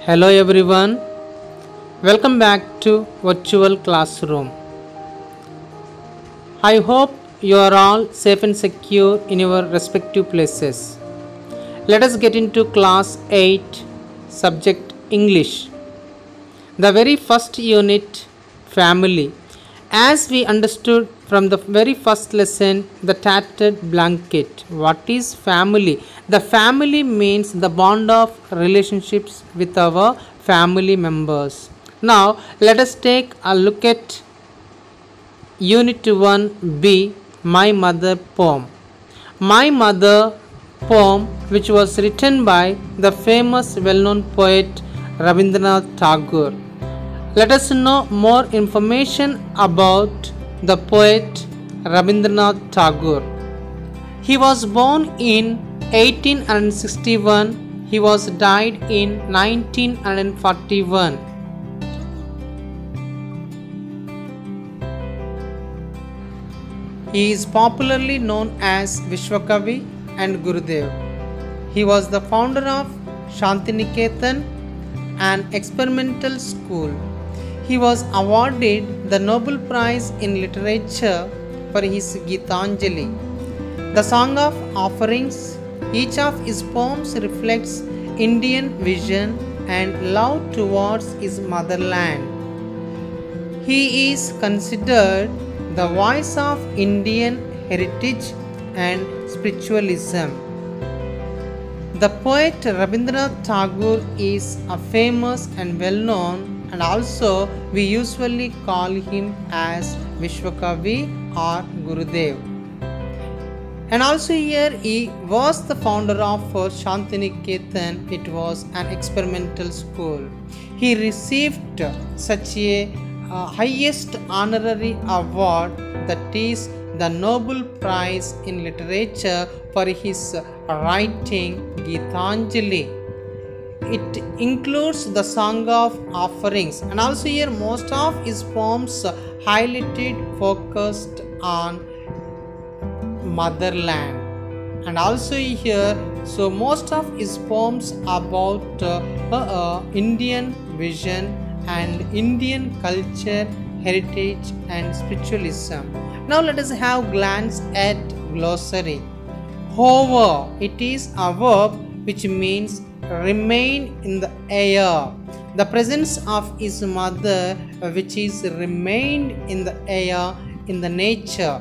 Hello everyone, welcome back to Virtual Classroom. I hope you are all safe and secure in your respective places. Let us get into class 8, subject English. The very first unit, family. As we understood from the very first lesson, the tattered blanket. What is family? The family means the bond of relationships with our family members. Now, let us take a look at Unit 1B, My Mother poem. My Mother poem, which was written by the famous well-known poet Rabindranath Tagore. Let us know more information about the poet Rabindranath Tagore. He was born in 1861. He was died in 1941. He is popularly known as Vishwakavi and Gurudev. He was the founder of Shantiniketan, an experimental school. He was awarded the Nobel Prize in Literature for his Gitanjali. The Song of Offerings. Each of his poems reflects Indian vision and love towards his motherland. He is considered the voice of Indian heritage and spiritualism. The poet Rabindranath Tagore is a famous and well-known, and also we usually call him as Vishwakavi or Gurudev. And also here he was the founder of Shantiniketan. It was an experimental school. He received such a highest honorary award, that is the Nobel Prize in Literature, for his writing Gitanjali. It includes the Song of Offerings, and also here most of his poems highlighted focused on motherland. And also here, so most of his poems about Indian vision and Indian culture, heritage and spiritualism. Now let us have glance at glossary. Hover, it is a verb which means remain in the air. The presence of his mother, which is remained in the air, in the nature.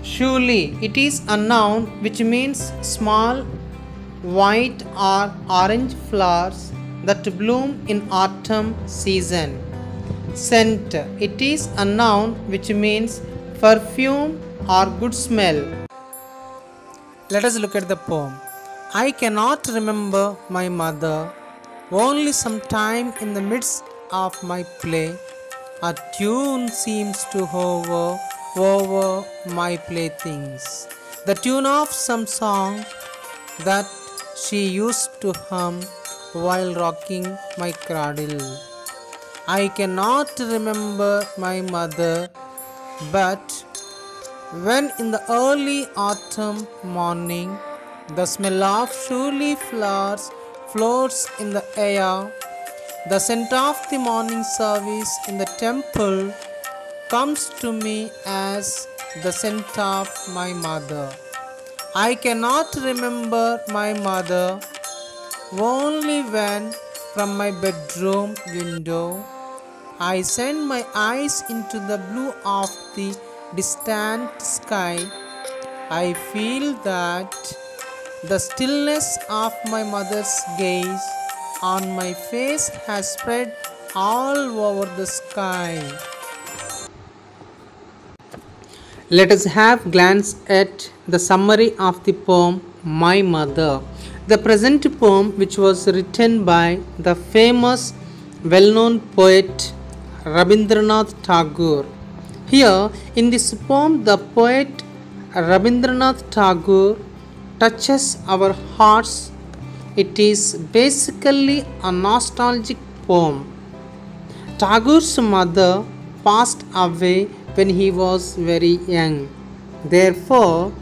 Surely, it is a noun which means small white or orange flowers that bloom in autumn season. Scent, it is a noun which means perfume or good smell. Let us look at the poem. I cannot remember my mother. Only sometime in the midst of my play, a tune seems to hover over my playthings. The tune of some song that she used to hum while rocking my cradle. I cannot remember my mother, but when in the early autumn morning the smell of surely flowers floats in the air, the scent of the morning service in the temple comes to me as the scent of my mother. I cannot remember my mother, only when from my bedroom window I send my eyes into the blue of the distant sky. I feel that the stillness of my mother's gaze on my face has spread all over the sky. Let us have glance at the summary of the poem My Mother. The present poem, which was written by the famous well-known poet Rabindranath Tagore. Here in this poem, the poet Rabindranath Tagore touches our hearts. It is basically a nostalgic poem. Tagore's mother passed away when he was very young. Therefore,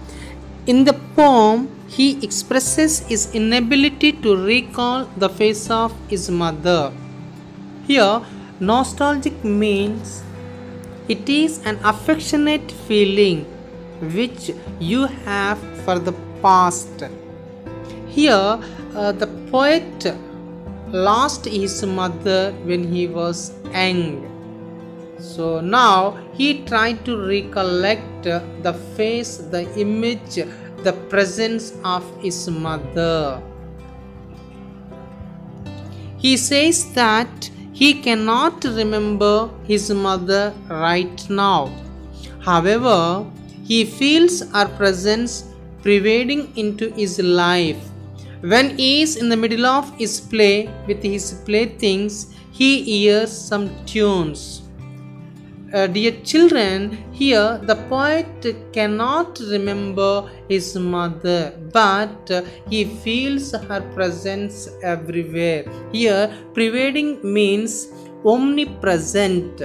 in the poem, he expresses his inability to recall the face of his mother. Here, nostalgic means it is an affectionate feeling which you have for the past. Here, the poet lost his mother when he was young. So now he tried to recollect the face, the image, the presence of his mother. He says that he cannot remember his mother right now. However, he feels her presence pervading into his life. When he is in the middle of his play with his playthings, he hears some tunes. Dear children, here the poet cannot remember his mother, but he feels her presence everywhere. Here, pervading means omnipresent.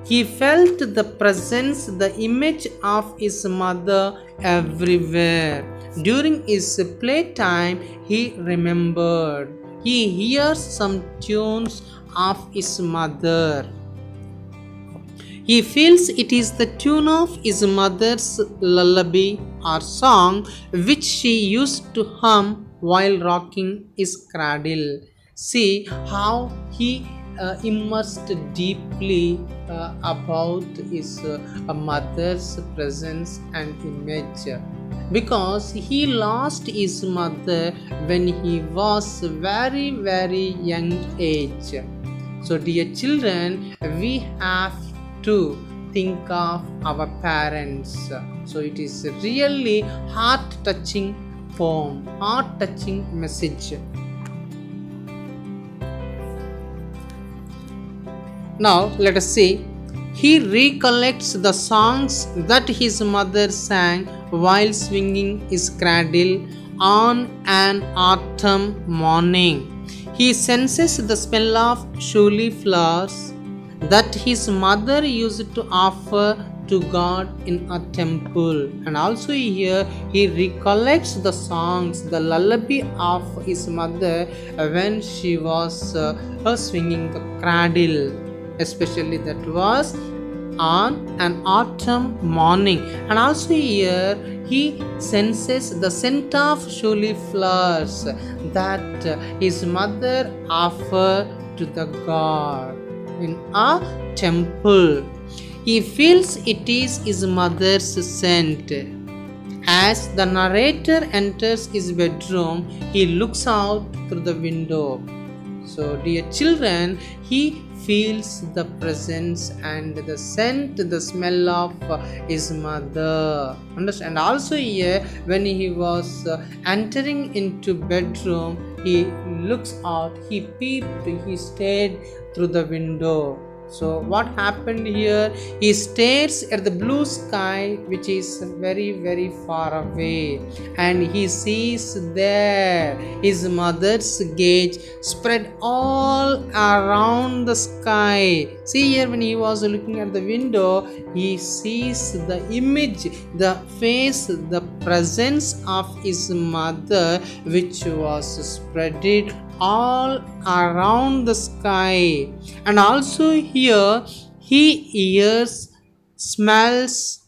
He felt the presence, the image of his mother everywhere. During his playtime, he remembered. He hears some tunes of his mother. He feels it is the tune of his mother's lullaby or song which she used to hum while rocking his cradle. See how he immersed deeply about his mother's presence and image, because he lost his mother when he was very young age. So dear children, we have to think of our parents. So it is really heart-touching poem, heart-touching message. Now let us see. He recollects the songs that his mother sang while swinging his cradle on an autumn morning. He senses the smell of showy flowers that his mother used to offer to God in a temple. And also here he recollects the songs, the lullaby of his mother when she was swinging the cradle, especially that was on an autumn morning. And also here he senses the scent of showy flowers that his mother offered to the God in a temple. He feels it is his mother's scent. As the narrator enters his bedroom, he looks out through the window. So dear children, he feels the presence and the scent, the smell of his mother. Understand? Also here, when he was entering into bedroom, he looks out, he peeped, he stared through the window. So what happened here? He stares at the blue sky which is very far away, and he sees there his mother's gaze spread all around the sky. See here, when he was looking at the window, he sees the image, the face, the presence of his mother which was spread all around the sky. And also here he hears, smells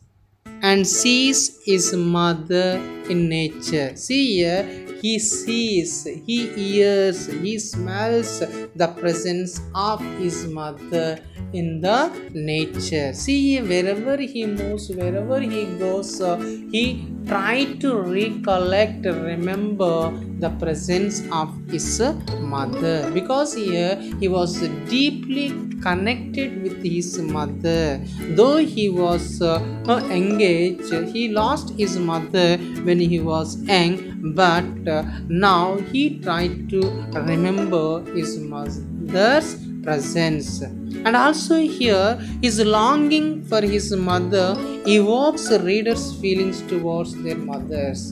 and sees his mother in nature. See here, he sees, he hears, he smells the presence of his mother in the nature. See, wherever he moves, wherever he goes, he tried to recollect, remember the presence of his mother, because here he was deeply connected with his mother. Though he was engaged, he lost his mother when he was young, but now he tried to remember his mother's presence. And also here, his longing for his mother evokes readers' feelings towards their mothers.